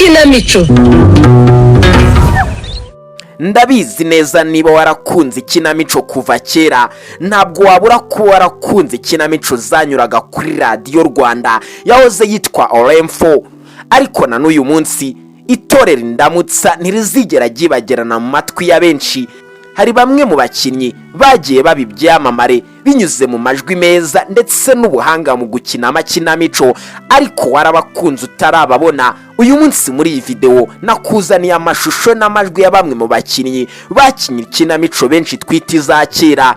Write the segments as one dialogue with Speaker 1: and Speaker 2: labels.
Speaker 1: Ikinamico.
Speaker 2: Ndabizi neza niba warakunze ikinamico kuva kera ntabwo wabura kuba warakunze ikinamico zanyuraga kuri Radio Rwanda yahoze yitwa Olemfo, ariko na n'uyu munsi itorero indamutsa ntirizigera gibagerana mu matwi ya benshi. Hari bamwe mu bakinnyi bagiye babibyamamare binyuze mu majwi meza ndetse n'ubuhanga mu gukina amakinamico, ariko warabakunze utarababona. Uyu munsi muri iyi video nakuzaniye amashusho n'amajwi ya bamwe mu bakinnyi bakinnye ikinamico benshi twita iza kera.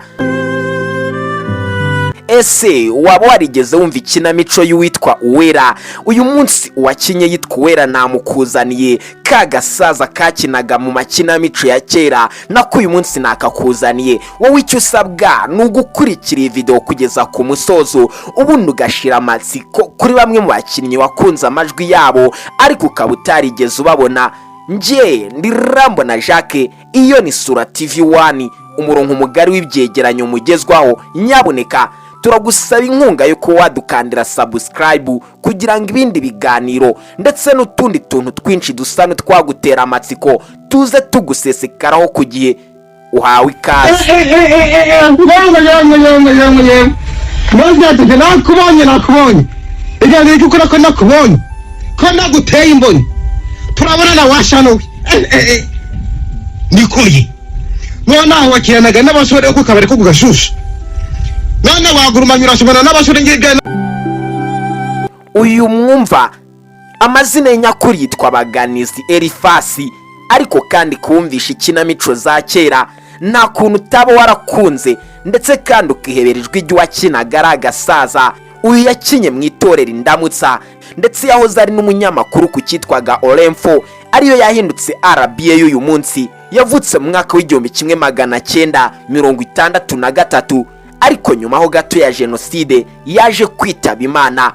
Speaker 2: Ese waba warigeze wumva ikinamico y'uwitwa Uwera? Uyu munsi uwakinye yitwa Uwera namukuzaniye ka gasaza kakinaga mu makinamico ya kera, nako uyu munsi nakakuzaniye. Wowe icyo usabwa ni ugukurikira iyi video kugeza ku musozo, ubundi ugashira amatsiko kuri bamwe mu bakinnyi wakunze amajwi yabo ariko ukaba utarigeze ubabona. Nje ndi Rambona Jacques, iyo ni Sura TV 1, umurongo mugari w'ibyegeranyo mugezwaho. Nyaboneka turagusaba inkunga yo kuba wadukandira subscribe kugira ngo ibindi biganiro ndetse n'utundi tuntu twinshi dusana twagutera amatsiko tuze tugusesekaraho ku gihe. Uhawe ikaze.
Speaker 3: nakubonye igane cyukura ko nakubonye ko naguteye imboni turabona na washano nikuye none wakiranaga n'abasore ko kabare ko kugashusha none wagurumanyura ashobora n'abasore ngigana.
Speaker 2: Uyu mwumva amazina y'nyakuri yitwa Baganizi Elifasi, ariko kandi kumvisha ikinamico za kera nta kuntu utaba warakunze ndetse kandi ukiheberejwe ijwi wakinaga ari agasaza. Uyu yakinye mu itorero indamutsa ndetse yahoze ari n'umunyamakuru ku cyitwaga Olemfo, ariyo yahindutse RBA y'uyu munsi. Yavutse mu mwaka w'1963, ariko nyuma ho gato ya jenoside yaje kwitaba Imana.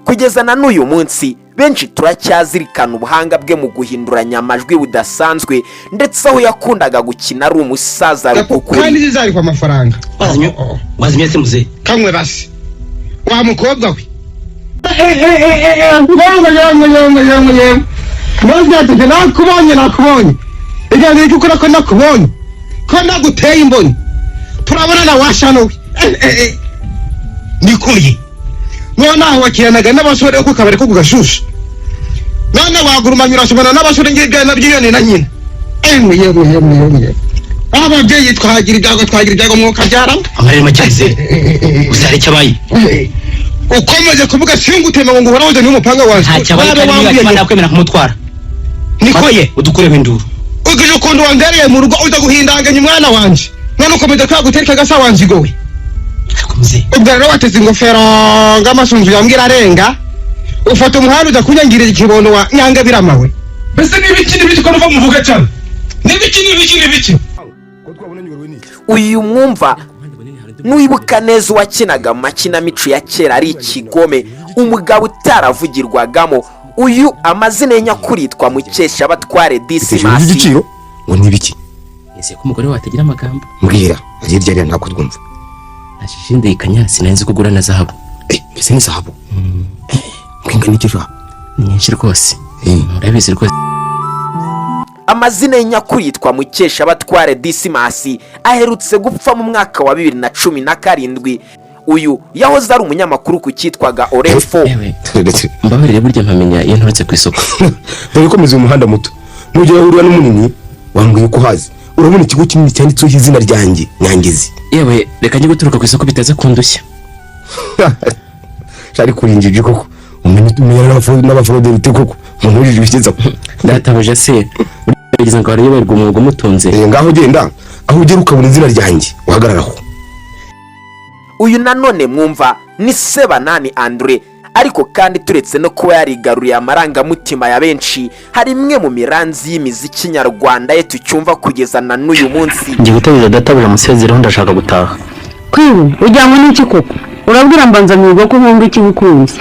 Speaker 2: Kugeza na n'uyu munsi benshi turacyazirikana ubuhanga bwe mu guhinduranya amajwi budasanzwe, ndetse aho yakundaga gukina ari umusaza rukukuri.
Speaker 3: Kandi zizari kwa mafaranga
Speaker 4: wazimyese muze
Speaker 3: kamwe basi wa mukobwa we nakubonye igane cyukura ko nakubonye ko naguteye imboni turabona na washano nikuye none wakiranaga n'abasore ko kabare ko kugashusha none wagurumanyura ashobora n'abasore ngigana byiyone na nyina yemwe ababyeyi twagira ibyago mwuka byara
Speaker 4: amarere makize usare cyabaye
Speaker 3: ukomeje kuvuga singutema ngo ngurahoze n'umupanga wanjye
Speaker 4: ntacyabaye kandi nakwemera kumutwara nikoye udukurebe induru
Speaker 3: ugije ukuntu wandereye mu rugo uza guhindanganya umwana wanje none ukomeje kwagutereka gasa wanzigowe
Speaker 4: akomeze
Speaker 3: ubwo rero wateze ingofero ng'amasunzu yambwira arenga ufata umuhanda uza kunyangirira ikibondo wa nyanga biramawe. Bese n'ibiki ko nuva muvuga cyane n'ibiki
Speaker 2: uyu mwumva nuibuka neza wakinaga mu makinamico ya kera ari Kigome, umugabo utaravugirwagamo. Uyu amazina y'nyakuri yitwa Mukesha Batware Dismas.
Speaker 5: Igiciro ngo nibiki?
Speaker 4: Ese ko umugore wategera amagambo
Speaker 5: mbwira ari nta kutwumva.
Speaker 4: Ashishinde ikanya sinanze kugura na zahabu.
Speaker 5: Ese ni zahabu? Kwinga n'icyo
Speaker 4: nyinshi rwose. Urabizi rwose.
Speaker 2: Amazina y'nyakuri yitwa Mukesha Batware Dismas, aherutse gupfa mu mwaka wa 2017. Uyu yahoze ari umunyamakuru ku cyitwaga Olemfo.
Speaker 4: Mbabarire burya mpamenya iyo ntoretse ku isoko.
Speaker 5: Dore komeza umuhanda muto nujye urura n'umunini wambwiye ko hazi urabona ikigo kinini cyanditseho izina ryanjye Nyangizi.
Speaker 4: Yewe reka njye guturuka ku isoko bitaza kundushya.
Speaker 5: Shari kurinjije koko umenye n'abafroderi koko munurije bikiza.
Speaker 4: Databuja se bigize ngo ari yeberwa umwuga mutunze.
Speaker 5: Ngaho genda aho ugera ukabona izina ryanjye uhagararaho.
Speaker 2: Uyu nanone mwumva ni Sebanani Andre, ariko kandi turetse no kuba yarigaruriye amarangamutima ya benshi, hari imwe mu miranzi y'imiziki nyarwanda ye tucyumva kugeza na n'uyu munsi.
Speaker 4: Ngiye gutabira databuja musezeraho ndashaka gutaha.
Speaker 1: Kwiwe ujyamo n'iki koko? Urabwira mbanza mwigo ko nkumva iki bukunzi.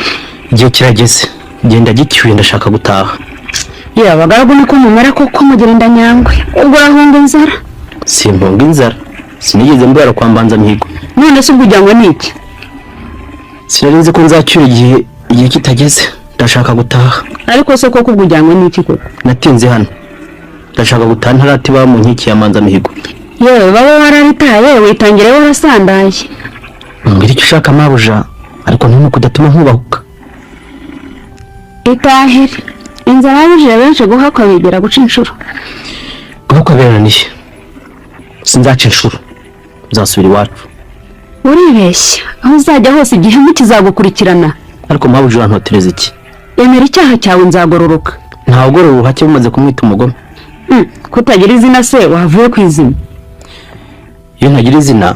Speaker 4: Igihe kirageze genda gicyuye ndashaka gutaha.
Speaker 1: Abagaragu niko mumera koko mugenda nyangwe ubwo rahunga inzara.
Speaker 4: Simbonga inzara sinigeze mbara kwambanza mihigo.
Speaker 1: None se ubujyangwe niki?
Speaker 4: Sinarinze ko nzacyura igihe kitageze ndashaka gutaha.
Speaker 1: ariko se koko ubujyanywe n'iki koko?
Speaker 4: Natinze hano. Ndashaka gutaha ntaratiba mu nkiki ya manza mihigo.
Speaker 1: yewe baba wararitaye witangire warasandaye.
Speaker 4: Mbiri icyo ushaka mabuja, ariko ntunuko udatuma nkubahuka.
Speaker 1: Itahire. Inzara yabujije benshi guhakwa bigera guca inshuro.
Speaker 4: Guhakwa birananiye. Sinzaca inshuro. Nzasubira iwacu.
Speaker 1: Uribeshya. Aho uzajya hose igihemu kizagukurikirana.
Speaker 4: Ariko mabuja urantotereza iki?
Speaker 1: Emera icyaha cyawe nzagororoka.
Speaker 4: Nta gororo hake bumaze kumwita umugome.
Speaker 1: Kutagira izina se wavuye ku izina.
Speaker 4: Iyo ntagira izina.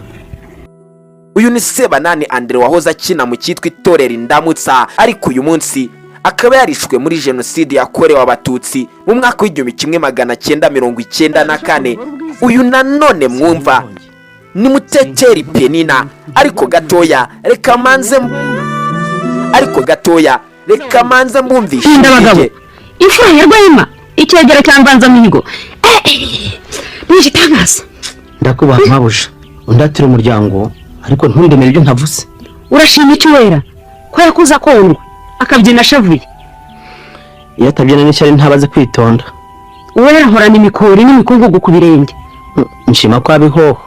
Speaker 2: Uyu ni Sebanani Andre wahoze akina mu cyitwa Itorero Indamutsa, ariko uyu munsi akaba yarishwe muri jenoside yakorewe abatutsi mu mwaka w'1994. Uyu nanone mwumva ni Muteteri Penina, ariko gatoya reka manze mbumvishe
Speaker 1: Ndabagabo. Imfura ya Rwema, icyegera cyambanza mihigo. Nigitangaza.
Speaker 4: Ndakubaha mabuja. Undatira umuryango, ariko ntundemere ibyo ntavuze.
Speaker 1: Urashima iki wera? Ko yakuza kondwa akabyina ashavuye.
Speaker 4: Iyo atabyina n'ishyari ntabaze kwitonda.
Speaker 1: Wera horana imikori n'imikungugu ku birenge.
Speaker 4: Nshima ko abihoho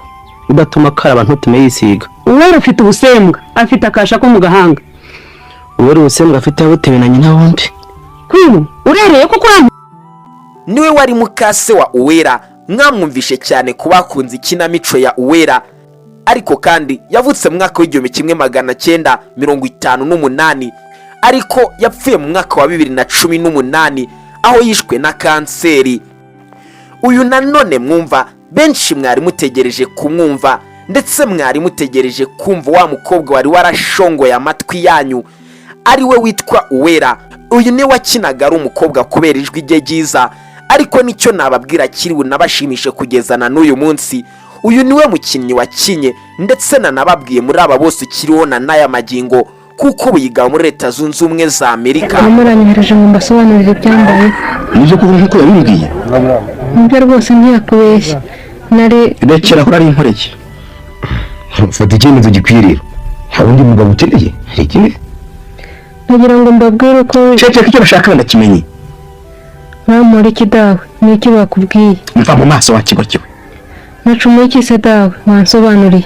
Speaker 4: udatuma karaba ntutume yisiga.
Speaker 1: Wera afite ubusembwa, afite akasha ko mu gahanga.
Speaker 4: Uwari ubusembwa afite yabutewe na nyina wundi.
Speaker 1: Kwimu urereye ko kuramu.
Speaker 2: Niwe wari mukase wa Uwera, mwamwumvishe cyane kubakunze ikinamico ya Uwera, ariko kandi yavutse mu mwaka w'1958, ariko yapfuye mu mwaka wa 2018 aho yishwe na kanseri. Uyu nanone mwumva benshi mwari mutegereje kumwumva, ndetse mwari mutegereje kumva wa mukobwa wari warashongoye amatwi yanyu, ari we witwa Uwera. Uyu ni wakinaga ari umukobwa kubera ijwi rye ryiza, ariko nicyo nababwira kiri bunabashimishe kugezana n'uyu munsi. Uyu niwe mukinnyi wakinye ndetse nanababwiye muri aba bose ukiriho na n'aya magingo, kuko wiga muri Leta Zunze Ubumwe za Amerika.
Speaker 1: Namuranyereje ngo mbasobanurire byambaye.
Speaker 5: Nibyo kuko nkuko yabimbwiye.
Speaker 1: Nibyo rwose ntiyakubeshya. Nari
Speaker 4: Rekera aho ari inkoreye.
Speaker 5: Fata icyemezo gikwiriye. Nta wundi mugabo ukeneye. Hari ikindi?
Speaker 1: nagira ngo mbabwire ko
Speaker 5: Cece icyo bashaka ndakimenye.
Speaker 1: Namuri kidawe niki bakubwiye.
Speaker 4: Mva mu maso wakigokiwe.
Speaker 1: Nacumuye iki se dawe wansobanuriye.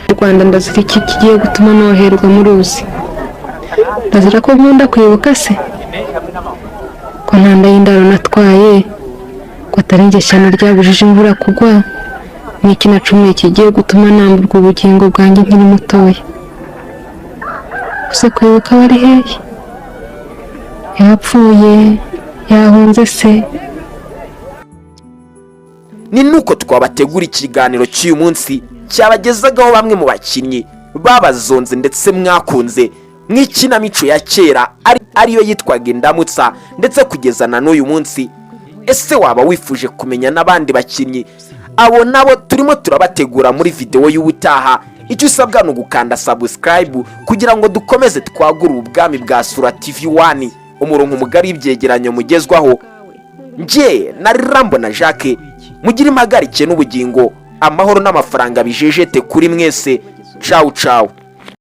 Speaker 1: Rwanda ndazira iki kigiye gutuma noherwa mu ruzi. Ndazira ko nkunda kwibuka se. Ko ntanda y'indaro natwaye. Ko atarinjye cyane ryabujije imvura kugwa. Niki nacumuye kigiye gutuma namburwa ubugingo bwanjye nkiri mutoya. Use kwibuka bari hehe? Yapfuye yahunze se.
Speaker 2: Ni nuko twabategura ikiganiro cy'uyu munsi cyabagezagaho bamwe mu bakinnyi babazonze ndetse mwakunze mw'ikinamico ya kera ariyo yitwaga Indamutsa, ndetse kugezana n'uyu munsi. Ese waba wifuje kumenya n'abandi bakinnyi? Abo nabo turimo turabategura muri video y'ubutaha. Icyo usabwa ni ugukanda subscribe kugira ngo dukomeze twagura ubwami bwa Sura TV 1, umurongo mugari w'ibyegeranyo mugezwaho. Nje nari Rambo na Jacques, mugire impagarike n'ubugingo, amahoro n'amafaranga bijejete kuri mwese. Ciao ciao.